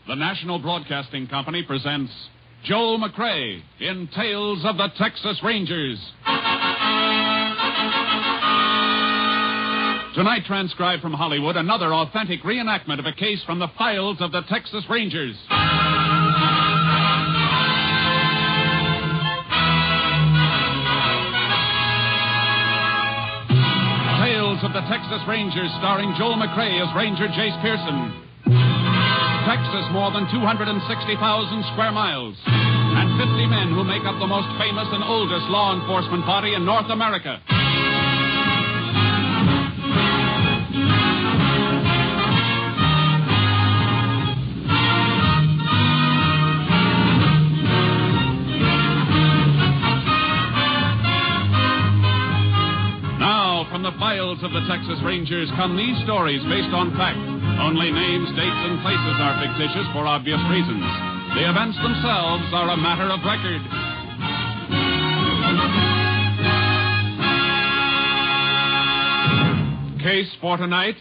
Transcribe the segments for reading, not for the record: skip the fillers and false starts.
the National Broadcasting Company presents Joel McCrea in Tales of the Texas Rangers. Tonight, transcribed from Hollywood, another authentic reenactment of a case from the files of the Texas Rangers. Tales of the Texas Rangers, starring Joel McCrea as Ranger Jace Pearson. Texas, more than 260,000 square miles, and 50 men who make up the most famous and oldest law enforcement body in North America. Now, from the files of the Texas Rangers come these stories based on fact. Only names, dates, and places are fictitious for obvious reasons. The events themselves are a matter of record. Case for tonight,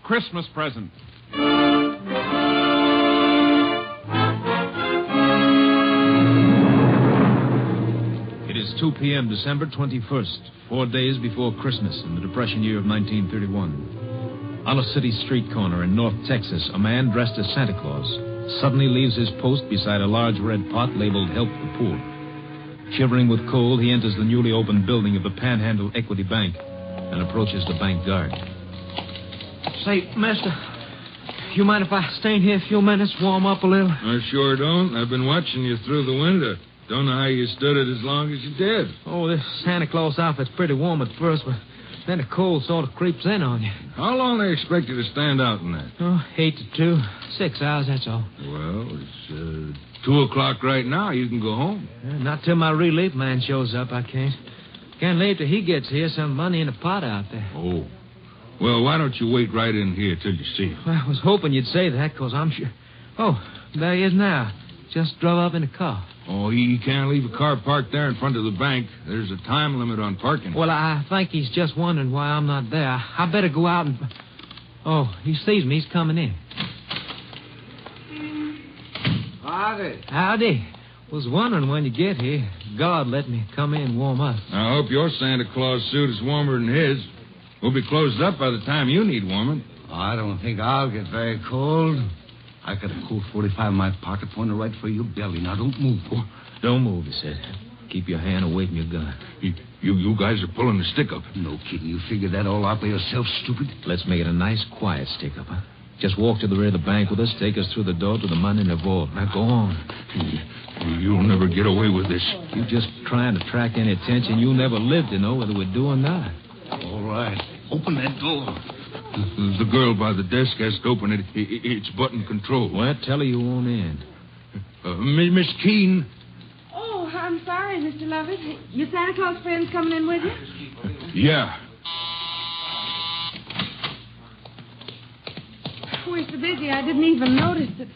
Christmas present. It is 2 p.m., December 21st, 4 days before Christmas in the Depression year of 1931. On a city street corner in North Texas, a man dressed as Santa Claus suddenly leaves his post beside a large red pot labeled Help the Poor. Shivering with cold, he enters the newly opened building of the Panhandle Equity Bank and approaches the bank guard. Say, mister, you mind if I stay in here a few minutes, warm up a little? I sure don't. I've been watching you through the window. Don't know how you stood it as long as you did. Oh, this Santa Claus outfit's pretty warm at first, but then the cold sort of creeps in on you. How long they expect you to stand out in that? Oh, 8 to 2. 6 hours, that's all. Well, it's 2 o'clock right now. You can go home. Not till my relief man shows up, I can't. Can't leave till he gets here. Some money in a pot out there. Oh. Well, why don't you wait right in here till you see him? Well, I was hoping you'd say that, because I'm sure... Oh, there he is now. Just drove up in a car. Oh, he can't leave a car parked there in front of the bank. There's a time limit on parking. Well, I think he's just wondering why I'm not there. I better go out and... Oh, he sees me. He's coming in. Howdy. Howdy. Was wondering when you get here. God let me come in and warm up. I hope your Santa Claus suit is warmer than his. We'll be closed up by the time you need warming. I don't think I'll get very cold. I got a Colt 45 in my pocket, pointed right for your belly. Now, don't move. Oh, don't move, he said. Keep your hand away from your gun. You guys are pulling the stick up. No kidding. You figured that all out by yourself, stupid? Let's make it a nice, quiet stick-up, huh? Just walk to the rear of the bank with us, take us through the door to the money in the vault. Now, go on. You'll never get away with this. You're just trying to attract any attention. You'll never live to know whether we're doing or not. All right. Open that door. The girl by the desk has to open it. It's button control. Well, tell her you won't in. Miss Keene. Oh, I'm sorry, Mr. Lovett. Your Santa Claus friend's coming in with you? Yeah. We're so busy, I didn't even notice it.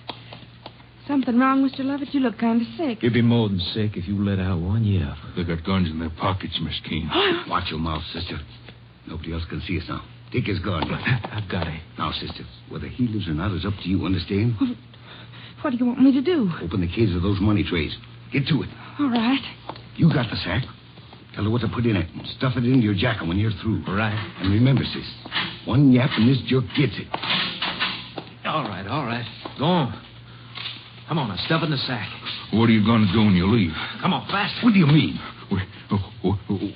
Something wrong, Mr. Lovett? You look kind of sick. You'd be more than sick if you let out one yell. They got guns in their pockets, Miss Keene. Watch your mouth, sister. Nobody else can see us now. Take his gun. I've got it. Now, sister, whether he lives or not is up to you, understand? What do you want me to do? Open the cage of those money trays. Get to it. All right. You got the sack. Tell her what to put in it and stuff it into your jacket when you're through. Right. And remember, sis, one yap and this jerk gets it. All right. Go on. Come on, now, stuff it in the sack. What are you going to do when you leave? Come on, faster. What do you mean?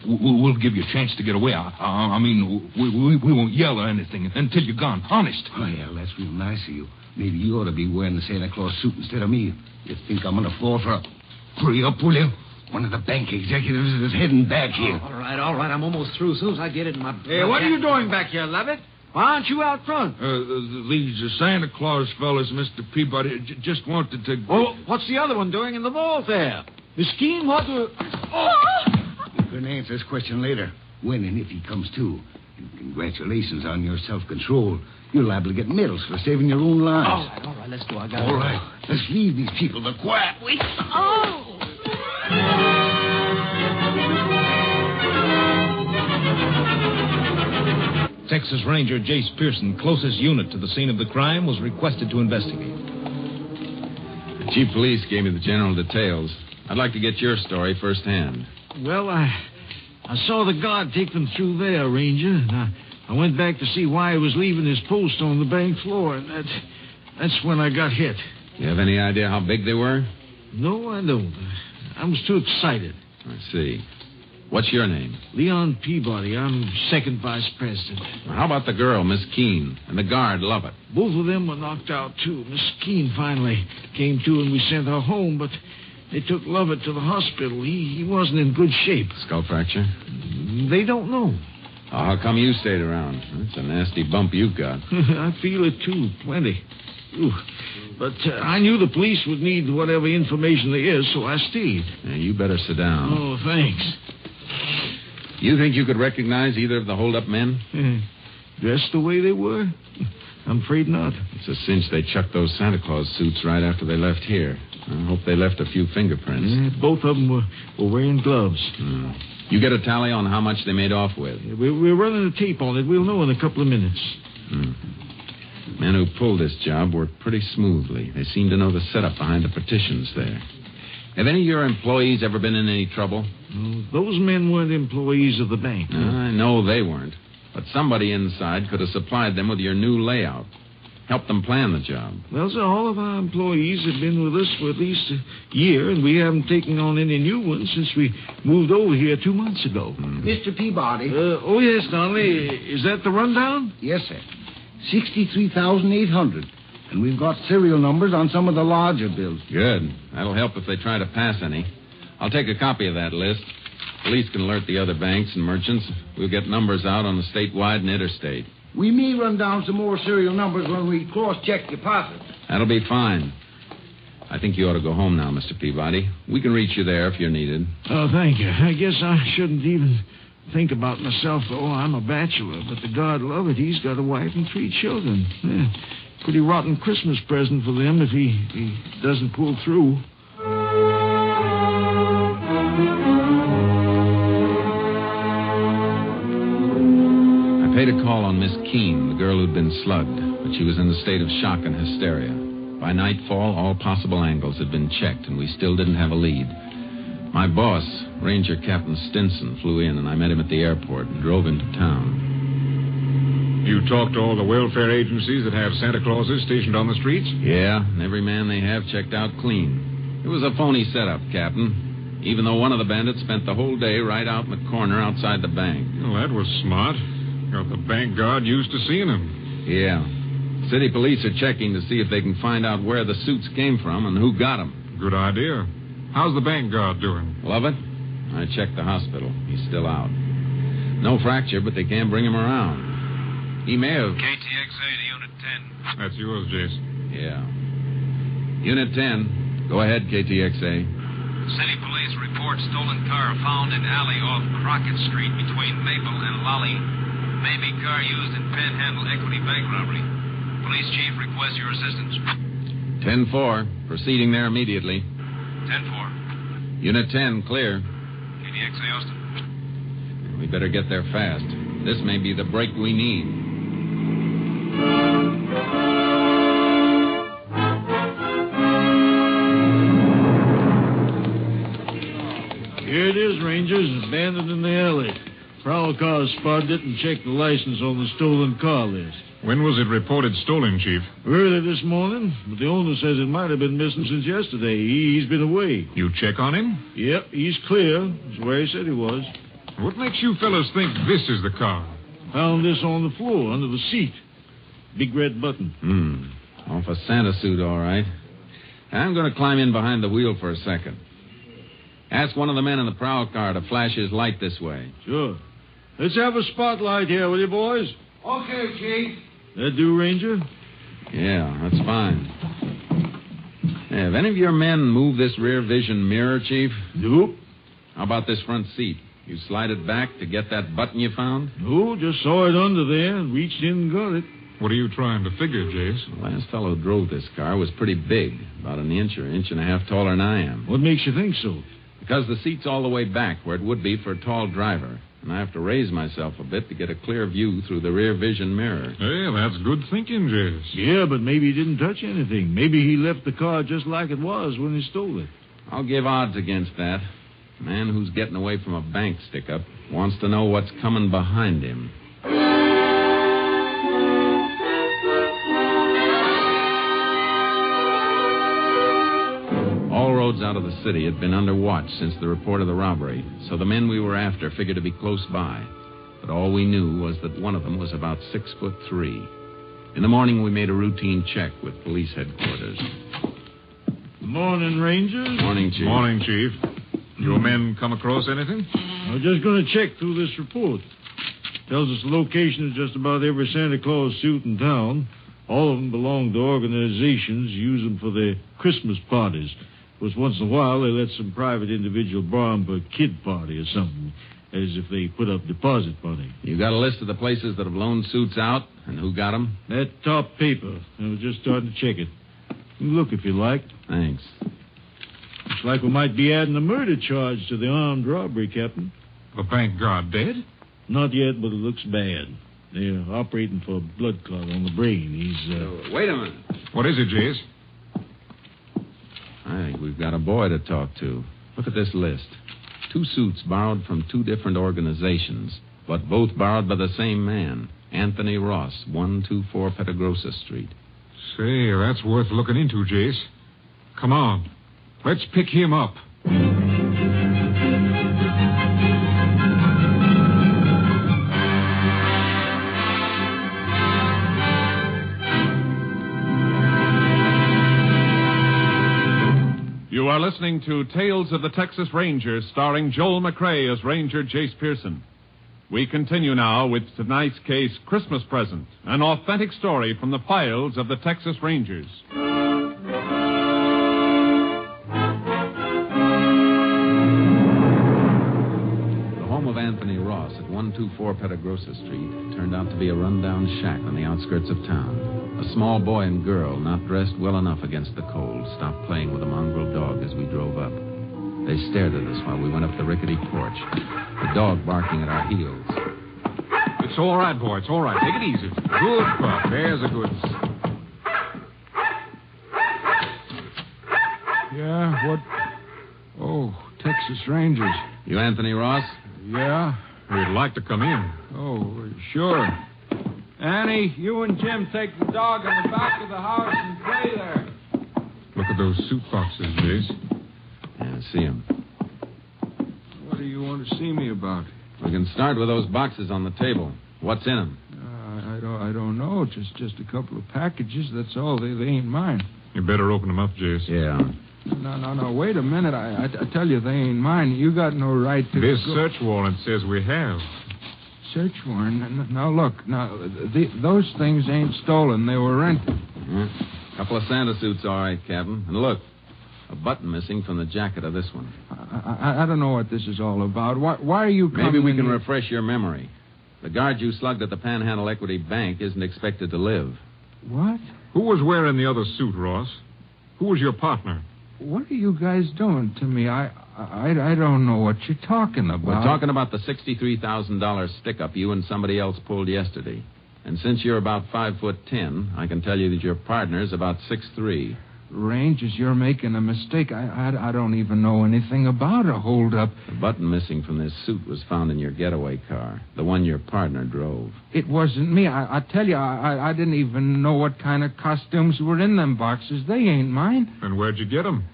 We'll give you a chance to get away. I mean, we won't yell or anything until you're gone. Honest. Oh, yeah, that's real nice of you. Maybe you ought to be wearing the Santa Claus suit instead of me. You think I'm going to fall for a... Hurry up, will you? One of the bank executives is heading back here. All right. I'm almost through. As soon as I get it in my... Hey, what are you doing back here, Lovett? Why aren't you out front? These Santa Claus fellas, Mr. Peabody, just wanted to... Well, what's the other one doing in the vault there? Miss Keene, what the... You can answer this question later, when and if he comes to. And congratulations on your self-control. You're liable to get medals for saving your own lives. All right, let's go. I got it. All right, let's leave these people the quiet. Wait. Oh! Texas Ranger Jace Pearson, closest unit to the scene of the crime, was requested to investigate. The chief police gave me the general details. I'd like to get your story firsthand. Well, I saw the guard take them through there, Ranger, and I went back to see why he was leaving his post on the bank floor, and that's when I got hit. You have any idea how big they were? No, I don't. I was too excited. I see. What's your name? Leon Peabody. I'm second vice president. How about the girl, Miss Keene, and the guard, Lovett? Both of them were knocked out, too. Miss Keene finally came to, and we sent her home, but they took Lovett to the hospital. He wasn't in good shape. Skull fracture? They don't know. Oh, how come you stayed around? That's a nasty bump you got. I feel it, too. Plenty. Ooh. But I knew the police would need whatever information there is, so I stayed. Yeah, you better sit down. Oh, thanks. You think you could recognize either of the hold-up men? Dressed the way they were? I'm afraid not. It's a cinch they chucked those Santa Claus suits right after they left here. I hope they left a few fingerprints. Both of them were wearing gloves. You get a tally on how much they made off with? We're running a tape on it. We'll know in a couple of minutes. Men who pulled this job worked pretty smoothly. They seem to know the setup behind the partitions there. Have any of your employees ever been in any trouble? Those men weren't employees of the bank. I know they weren't. But somebody inside could have supplied them with your new layout. Helped them plan the job. Well, sir, all of our employees have been with us for at least a year, and we haven't taken on any new ones since we moved over here 2 months ago. Mr. Peabody. Oh, yes, Donnelly. Is that the rundown? Yes, sir. 63,800. And we've got serial numbers on some of the larger bills. Good. That'll help if they try to pass any. I'll take a copy of that list. Police can alert the other banks and merchants. We'll get numbers out on the statewide and interstate. We may run down some more serial numbers when we cross-check deposits. That'll be fine. I think you ought to go home now, Mr. Peabody. We can reach you there if you're needed. Oh, thank you. I guess I shouldn't even think about myself, though. I'm a bachelor, but the God love it, he's got a wife and 3 children. Yeah. Pretty rotten Christmas present for them if he doesn't pull through. I paid a call on Miss Keene, the girl who'd been slugged, but she was in a state of shock and hysteria. By nightfall, all possible angles had been checked, and we still didn't have a lead. My boss, Ranger Captain Stinson, flew in, and I met him at the airport and drove him to town. You talked to all the welfare agencies that have Santa Clauses stationed on the streets? Yeah, and every man they have checked out clean. It was a phony setup, Captain. Even though one of the bandits spent the whole day right out in the corner outside the bank. Well, that was smart. Got the bank guard used to seeing him. Yeah. City police are checking to see if they can find out where the suits came from and who got them. Good idea. How's the bank guard doing? Lovett? I checked the hospital. He's still out. No fracture, but they can't bring him around. He may have... KTXA to Unit 10. That's yours, Jason. Yeah. Unit 10. Go ahead, KTXA. City police report stolen car found in alley off Crockett Street between Maple and Lolly. Maybe car used in Panhandle Equity Bank robbery. Police chief requests your assistance. 10-4. Proceeding there immediately. 10-4. Unit 10, clear. KTXA Austin. We better get there fast. This may be the break we need. Here it is, Rangers. Abandoned in the alley. Prowl car spotted it and checked the license on the stolen car list. When was it reported stolen, Chief? Early this morning, but the owner says it might have been missing since yesterday. He's been away. You check on him? Yep, he's clear. That's where he said he was. What makes you fellas think this is the car? Found this on the floor, under the seat. Big red button. Off a Santa suit, all right. I'm going to climb in behind the wheel for a second. Ask one of the men in the prowl car to flash his light this way. Sure. Let's have a spotlight here, will you, boys? Okay, Chief. That do, Ranger? Yeah, that's fine. Hey, have any of your men moved this rear vision mirror, Chief? Nope. How about this front seat? You slide it back to get that button you found? No, just saw it under there and reached in and got it. What are you trying to figure, Jace? The last fellow who drove this car was pretty big, about an inch or inch and a half taller than I am. What makes you think so? Because the seat's all the way back where it would be for a tall driver. and I have to raise myself a bit to get a clear view through the rear vision mirror. Hey, that's good thinking, Jace. Yeah, but maybe he didn't touch anything. Maybe he left the car just like it was when he stole it. I'll give odds against that. A man who's getting away from a bank stick-up wants to know what's coming behind him. All roads out of the city had been under watch since the report of the robbery, so the men we were after figured to be close by. But all we knew was that one of them was about 6'3". In the morning, we made a routine check with police headquarters. Morning, Rangers. Morning, Chief. Morning, Chief. Your men come across anything? I'm just going to check through this report. Tells us the location of just about every Santa Claus suit in town. All of them belong to organizations, use them for their Christmas parties. Because once in a while, they let some private individual borrow them for a kid party or something, as if they put up deposit money. You got a list of the places that have loaned suits out and who got them? That top paper. I was just starting to check it. You look if you like. Thanks. Looks like we might be adding a murder charge to the armed robbery, Captain. The bank guard dead? Not yet, but it looks bad. They're operating for a blood clot on the brain. He's, Wait a minute. What is it, Jace? I think we've got a boy to talk to. Look at this list. 2 suits borrowed from 2 different organizations, but both borrowed by the same man, Anthony Ross, 124 Petagrosa Street. Say, that's worth looking into, Jace. Come on. Let's pick him up. You are listening to Tales of the Texas Rangers, starring Joel McCrea as Ranger Jace Pearson. We continue now with tonight's case, Christmas Present, an authentic story from the files of the Texas Rangers. The home of Anthony Ross at 124 Petagrosa Street turned out to be a rundown shack on the outskirts of town. A small boy and girl, not dressed well enough against the cold, stopped playing with a mongrel dog as we drove up. They stared at us while we went up the rickety porch, the dog barking at our heels. It's all right, boy. It's all right. Take it easy. Good pup. There's a good... Yeah, what? Oh, Texas Rangers. You Anthony Ross? Yeah? We'd like to come in. Oh, sure. Annie, you and Jim take the dog in the back of the house and play there. Look at those suit boxes, Jace. Yeah, see him. What do you want to see me about? We can start with those boxes on the table. What's in them? I don't know. Just a couple of packages. That's all. They ain't mine. You better open them up, Jace. Yeah. No. Wait a minute. I tell you, they ain't mine. You got no right to... This search warrant says we have. Search warrant? Now, look. Now, those things ain't stolen. They were rented. A couple of Santa suits, all right, Captain. And look, a button missing from the jacket of this one. I don't know what this is all about. Why are you coming... Maybe we can refresh your memory. The guard you slugged at the Panhandle Equity Bank isn't expected to live. What? Who was wearing the other suit, Ross? Who was your partner? What are you guys doing to me? I don't know what you're talking about. We're talking about the $63,000 stick-up you and somebody else pulled yesterday. And since you're about 5'10", I can tell you that your partner's about 6'3". Rangers, you're making a mistake. I don't even know anything about a hold-up. The button missing from this suit was found in your getaway car, the one your partner drove. It wasn't me. I tell you, I didn't even know what kind of costumes were in them boxes. They ain't mine. And where'd you get them?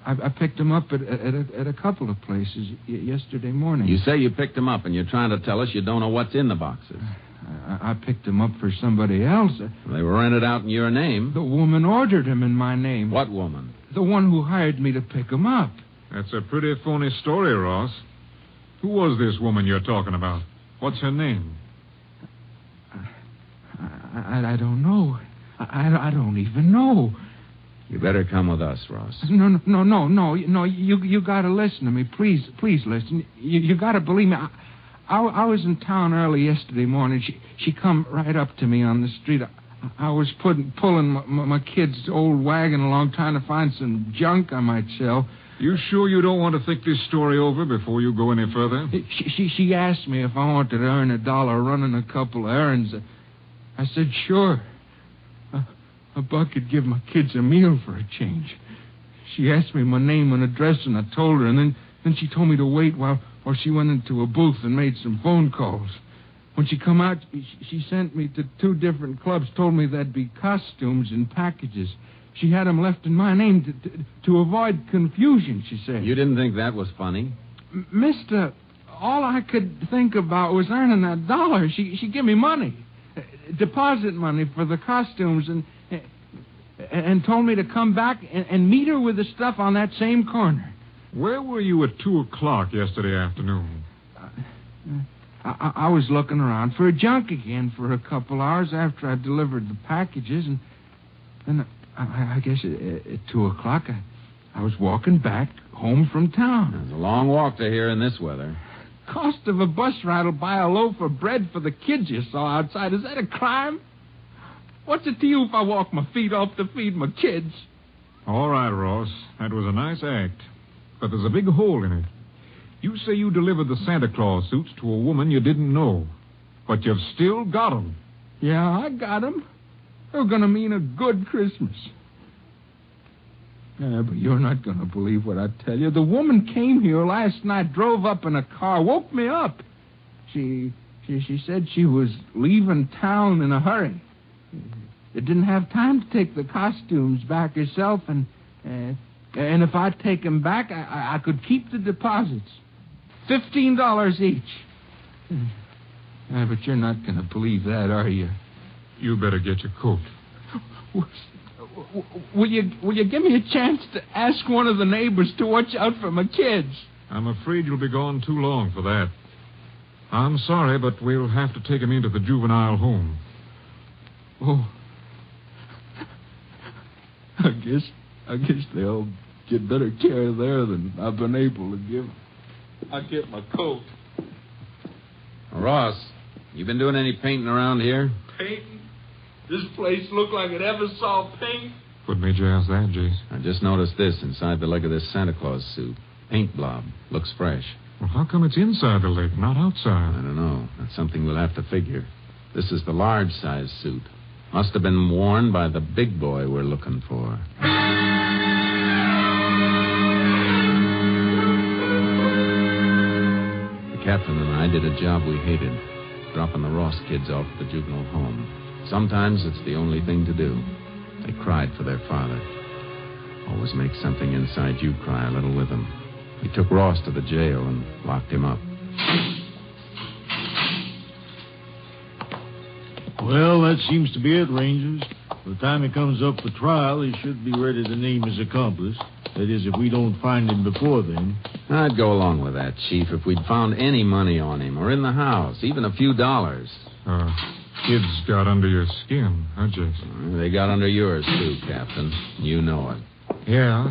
I picked them up at a couple of places yesterday morning. You say you picked them up, and you're trying to tell us you don't know what's in the boxes. I picked them up for somebody else. They were rented out in your name. The woman ordered them in my name. What woman? The one who hired me to pick them up. That's a pretty phony story, Ross. Who was this woman you're talking about? What's her name? I don't know. I don't even know. You better come with us, Ross. No. You got to listen to me. Please listen. You got to believe me. I was in town early yesterday morning. She come right up to me on the street. I was pulling my kid's old wagon along, trying to find some junk I might sell. You sure you don't want to think this story over before you go any further? She asked me if I wanted to earn $1 running a couple of errands. I said, sure. A buck could give my kids a meal for a change. She asked me my name and address, and I told her, and then she told me to wait while she went into a booth and made some phone calls. When she come out, she sent me to 2 different clubs, told me there'd be costumes in packages. She had them left in my name to avoid confusion, she said. You didn't think that was funny? Mister, all I could think about was earning $1. She gave me money, deposit money for the costumes, and told me to come back and meet her with the stuff on that same corner. Where were you at 2 o'clock yesterday afternoon? I was looking around for a junk again for a couple hours after I delivered the packages, and then I guess at 2 o'clock I was walking back home from town. It's a long walk to here in this weather. Cost of a bus ride will buy a loaf of bread for the kids you saw outside. Is that a crime? What's it to you if I walk my feet off to feed my kids? All right, Ross. That was a nice act. But there's a big hole in it. You say you delivered the Santa Claus suits to a woman you didn't know. But you've still got them. Yeah, I got them. They're going to mean a good Christmas. Yeah, but you're not going to believe what I tell you. The woman came here last night, drove up in a car, woke me up. She said she was leaving town in a hurry. They didn't have time to take the costumes back herself, and if I'd take them back, I could keep the deposits. $15 each. But you're not going to believe that, are you? You better get your coat. Will you give me a chance to ask one of the neighbors to watch out for my kids? I'm afraid you'll be gone too long for that. I'm sorry, but we'll have to take him into the juvenile home. Oh. I guess they'll get better care there than I've been able to give. I'll get my coat. Ross, you been doing any painting around here? Painting? This place looked like it ever saw paint. What made you ask that, Jace? I just noticed this inside the leg of this Santa Claus suit. Paint blob. Looks fresh. Well, how come it's inside the leg, not outside? I don't know. That's something we'll have to figure. This is the large size suit. Must have been worn by the big boy we're looking for. The captain and I did a job we hated, dropping the Ross kids off at the juvenile home. Sometimes it's the only thing to do. They cried for their father. Always make something inside you cry a little with them. We took Ross to the jail and locked him up. Well, that seems to be it, Rangers. By the time he comes up for trial, he should be ready to name his accomplice. That is, if we don't find him before then. I'd go along with that, Chief, if we'd found any money on him or in the house, even a few dollars. Kids got under your skin, huh, Jason? They got under yours, too, Captain. You know it. Yeah,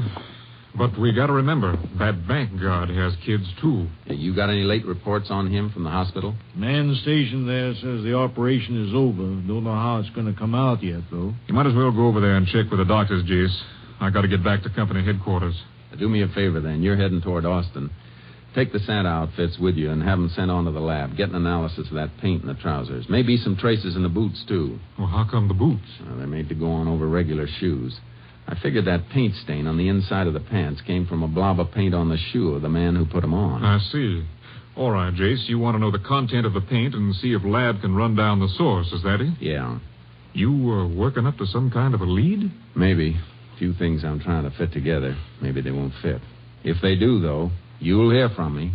but we got to remember, that bank guard has kids, too. You got any late reports on him from the hospital? Man stationed there says the operation is over. Don't know how it's going to come out yet, though. You might as well go over there and check with the doctors, Jace. I got to get back to company headquarters. Do me a favor, then. You're heading toward Austin. Take the Santa outfits with you and have them sent on to the lab. Get an analysis of that paint in the trousers. Maybe some traces in the boots, too. Well, how come the boots? Well, they're made to go on over regular shoes. I figured that paint stain on the inside of the pants came from a blob of paint on the shoe of the man who put them on. I see. All right, Jace, you want to know the content of the paint and see if lab can run down the source, is that it? Yeah. You working up to some kind of a lead? Maybe. A few things I'm trying to fit together. Maybe they won't fit. If they do, though, you'll hear from me.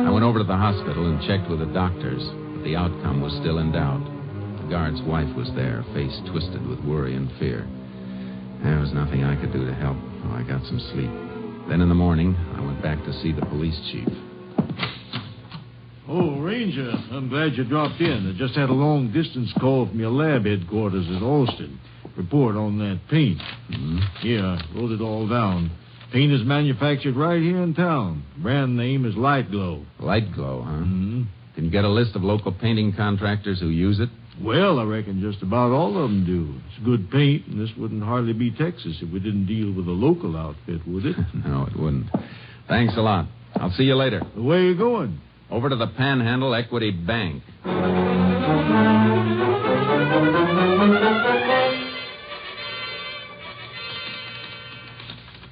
I went over to the hospital and checked with the doctors, but the outcome was still in doubt. The guard's wife was there, face twisted with worry and fear. There was nothing I could do to help, so I got some sleep. Then in the morning, I went back to see the police chief. Oh, Ranger, I'm glad you dropped in. I just had a long-distance call from your lab headquarters at Austin. Report on that paint. Mm-hmm. Yeah, I wrote it all down. Paint is manufactured right here in town. Brand name is Light Glow. Light Glow, huh? Mm-hmm. Can you get a list of local painting contractors who use it? Well, I reckon just about all of them do. It's good paint, and this wouldn't hardly be Texas if we didn't deal with a local outfit, would it? No, it wouldn't. Thanks a lot. I'll see you later. Where you going? Over to the Panhandle Equity Bank.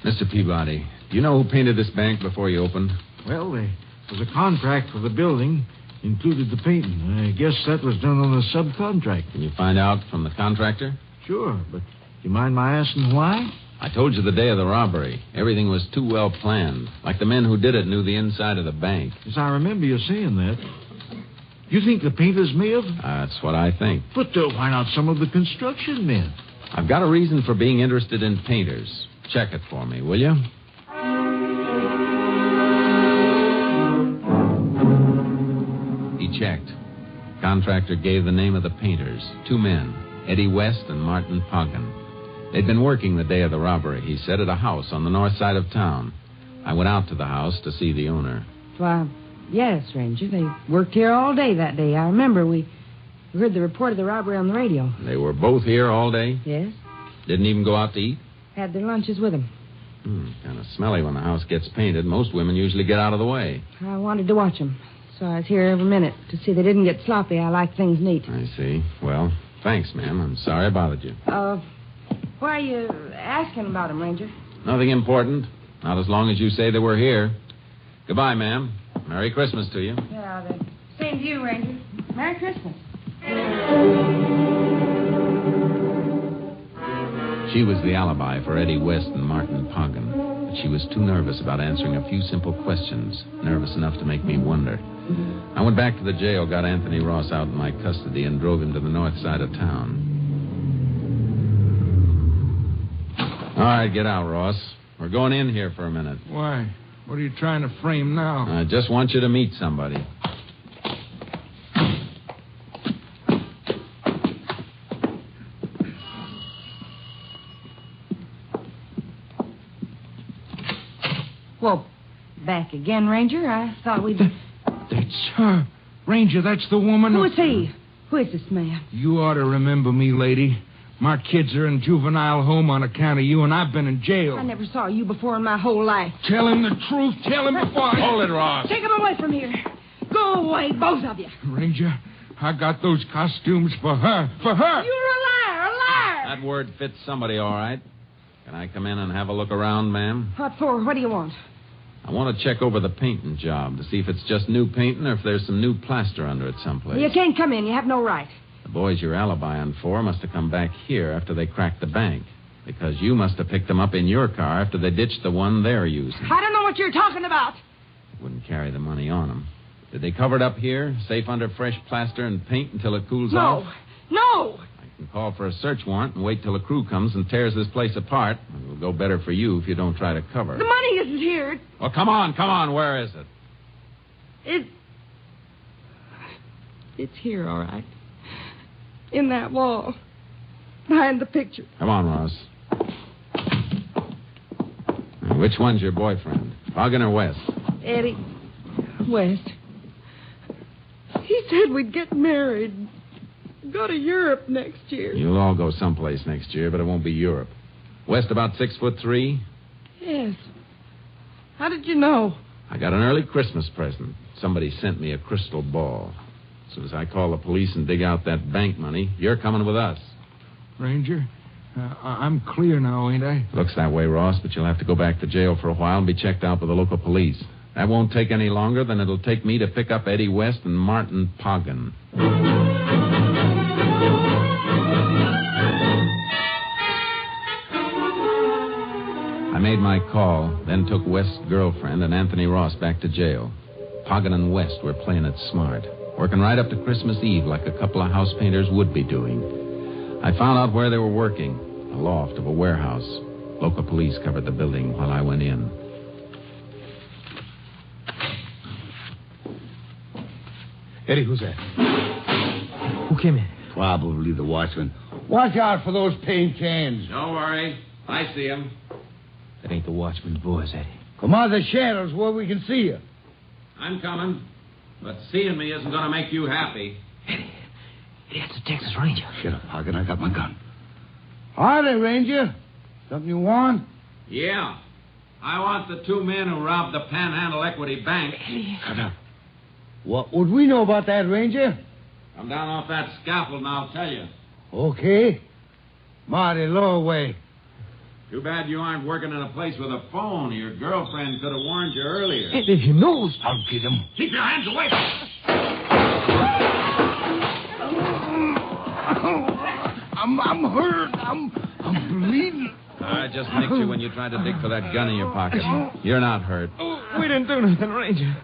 Mr. Peabody, do you know who painted this bank before you opened? Well, there was a contract for the building, included the painting. I guess that was done on a subcontract. Can you find out from the contractor? Sure, but do you mind my asking why? I told you the day of the robbery. Everything was too well planned. Like the men who did it knew the inside of the bank. Yes, I remember you saying that. You think the painters may have? That's what I think. But why not some of the construction men? I've got a reason for being interested in painters. Check it for me, will you? He checked. Contractor gave the name of the painters. 2 men, Eddie West and Martin Poggin. They'd been working the day of the robbery, he said, at a house on the north side of town. I went out to the house to see the owner. Why, yes, Ranger. They worked here all day that day. I remember we heard the report of the robbery on the radio. They were both here all day? Yes. Didn't even go out to eat? Had their lunches with them. Kind of smelly when the house gets painted. Most women usually get out of the way. I wanted to watch them, so I was here every minute to see they didn't get sloppy. I like things neat. I see. Well, thanks, ma'am. I'm sorry I bothered you. Why are you asking about them, Ranger? Nothing important. Not as long as you say they were here. Goodbye, ma'am. Merry Christmas to you. Yeah, the same to you, Ranger. Merry Christmas. She was the alibi for Eddie West and Martin Poggin. But she was too nervous about answering a few simple questions. Nervous enough to make me wonder. I went back to the jail, got Anthony Ross out in my custody, and drove him to the north side of town. All right, get out, Ross. We're going in here for a minute. Why? What are you trying to frame now? I just want you to meet somebody. Well, back again, Ranger. I thought we'd... That's her. Ranger, that's the woman... Who is he? Who is this man? You ought to remember me, lady. My kids are in juvenile home on account of you, and I've been in jail. I never saw you before in my whole life. Tell him the truth. Tell him before I... Hold it, Ross. Take him away from here. Go away, both of you. Ranger, I got those costumes for her. For her! You're a liar, a liar! That word fits somebody all right. Can I come in and have a look around, ma'am? What for? What do you want? I want to check over the painting job to see if it's just new painting or if there's some new plaster under it someplace. You can't come in. You have no right. The boys you're alibying for must have come back here after they cracked the bank. Because you must have picked them up in your car after they ditched the one they're using. I don't know what you're talking about. Wouldn't carry the money on them. Did they cover it up here, safe under fresh plaster and paint until it cools off? No. I can call for a search warrant and wait till a crew comes and tears this place apart. It'll go better for you if you don't try to cover it. The money isn't here. Well, come on. Where is it? It's here, all right. In that wall. Behind the picture. Come on, Ross. Now, which one's your boyfriend? Poggin or West? Eddie West. He said we'd get married. Go to Europe next year. You'll all go someplace next year, but it won't be Europe. West about 6'3"? Yes. How did you know? I got an early Christmas present. Somebody sent me a crystal ball. As soon as I call the police and dig out that bank money, you're coming with us. Ranger, I'm clear now, ain't I? Looks that way, Ross, but you'll have to go back to jail for a while and be checked out by the local police. That won't take any longer than it'll take me to pick up Eddie West and Martin Poggin. I made my call, then took West's girlfriend and Anthony Ross back to jail. Poggin and West were playing it smart, working right up to Christmas Eve like a couple of house painters would be doing. I found out where they were working, a loft of a warehouse. Local police covered the building while I went in. Eddie, who's that? Who came in? Probably the watchman. Watch out for those paint cans. Don't worry. I see him. That ain't the watchman's voice, Eddie. Come out of the shadows where we can see you. I'm coming. But seeing me isn't going to make you happy. It's a Texas Ranger. Shut up, Hogan. I got my gun. Howdy, Ranger. Something you want? Yeah. I want the 2 men who robbed the Panhandle Equity Bank. Shut up. What would we know about that, Ranger? Come down off that scaffold and I'll tell you. Okay. Mighty low way. Too bad you aren't working in a place with a phone. Your girlfriend could have warned you earlier. And if he knows... I'll get him. Keep your hands away. I'm hurt. I'm bleeding. I just nicked you when you tried to dig for that gun in your pocket. You're not hurt. We didn't do nothing, Ranger.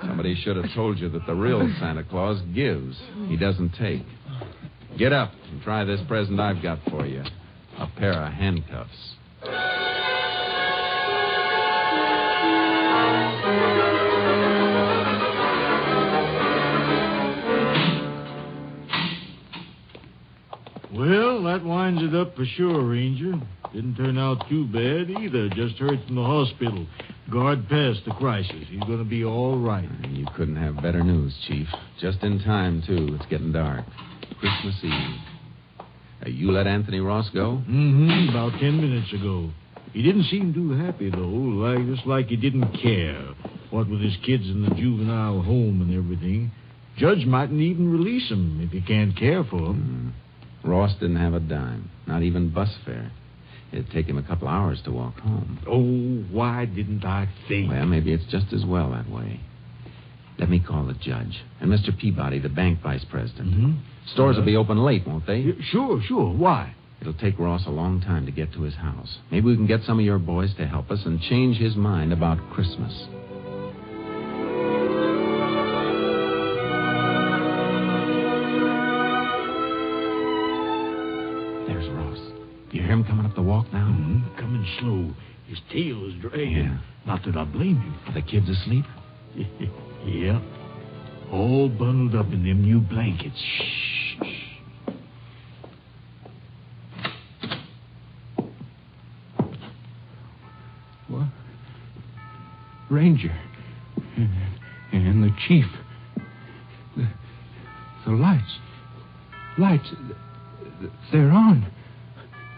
Somebody should have told you that the real Santa Claus gives. He doesn't take. Get up and try this present I've got for you. A pair of handcuffs. Well, that winds it up for sure, Ranger. Didn't turn out too bad either. Just heard from the hospital. Guard passed the crisis. He's going to be all right. You couldn't have better news, Chief. Just in time, too. It's getting dark. Christmas Eve. You let Anthony Ross go? Mm-hmm. About 10 minutes ago. He didn't seem too happy, though. Just like he didn't care. What with his kids in the juvenile home and everything. Judge mightn't even release him if he can't care for him. Ross didn't have a dime. Not even bus fare. It'd take him a couple hours to walk home. Oh, why didn't I think? Well, maybe it's just as well that way. Let me call the judge. And Mr. Peabody, the bank vice president. Mm-hmm. Stores will be open late, won't they? Sure. Why? It'll take Ross a long time to get to his house. Maybe we can get some of your boys to help us and change his mind about Christmas. There's Ross. You hear him coming up the walk now? Mm-hmm. Coming slow. His tail is dragging. Yeah. Not that I blame him. Are the kids asleep? Yeah. All bundled up in them new blankets. Shh. What? Ranger. And the chief. The lights. Lights. They're on.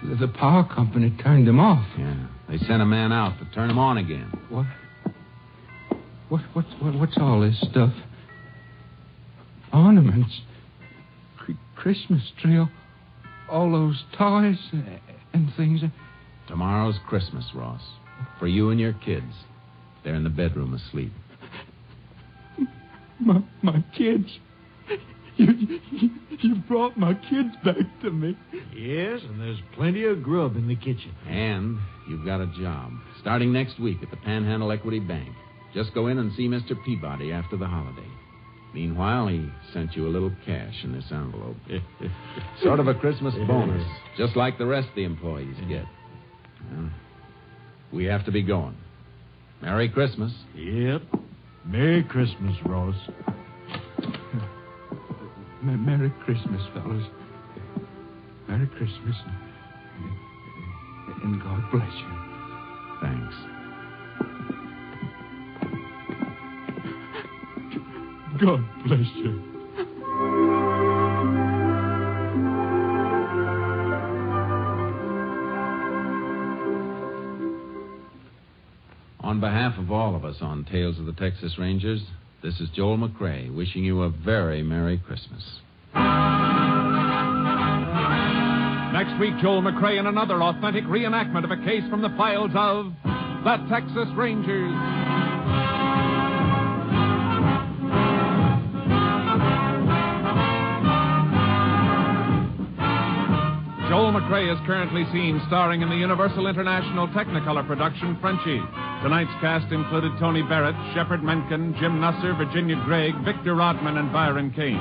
The power company turned them off. Yeah. They sent a man out to turn them on again. What? What's all this stuff? Ornaments. Christmas tree. All those toys and things. Tomorrow's Christmas, Ross. For you and your kids. They're in the bedroom asleep. My kids. You brought my kids back to me. Yes, and there's plenty of grub in the kitchen. And you've got a job. Starting next week at the Panhandle Equity Bank. Just go in and see Mr. Peabody after the holiday. Meanwhile, he sent you a little cash in this envelope. Sort of a Christmas bonus, just like the rest of the employees get. Well, we have to be going. Merry Christmas. Yep. Merry Christmas, Ross. Merry Christmas, fellas. Merry Christmas. And God bless you. Thanks. God bless you. On behalf of all of us on Tales of the Texas Rangers, this is Joel McRae wishing you a very Merry Christmas. Next week, Joel McRae in another authentic reenactment of a case from the files of the Texas Rangers. Joel McRae is currently seen starring in the Universal International Technicolor production Frenchie. Tonight's cast included Tony Barrett, Shepard Menken, Jim Nusser, Virginia Gregg, Victor Rodman, and Byron Kane.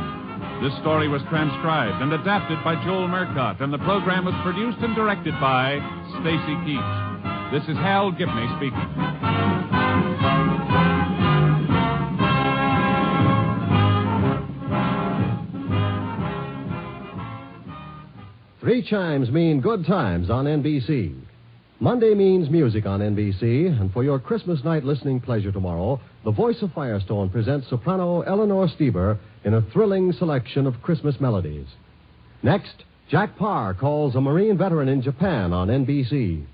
This story was transcribed and adapted by Joel Murcott, and the program was produced and directed by Stacy Keach. This is Hal Gibney speaking. 3 chimes mean good times on NBC. Monday means music on NBC, and for your Christmas night listening pleasure tomorrow, the Voice of Firestone presents soprano Eleanor Stieber in a thrilling selection of Christmas melodies. Next, Jack Parr calls a Marine veteran in Japan on NBC.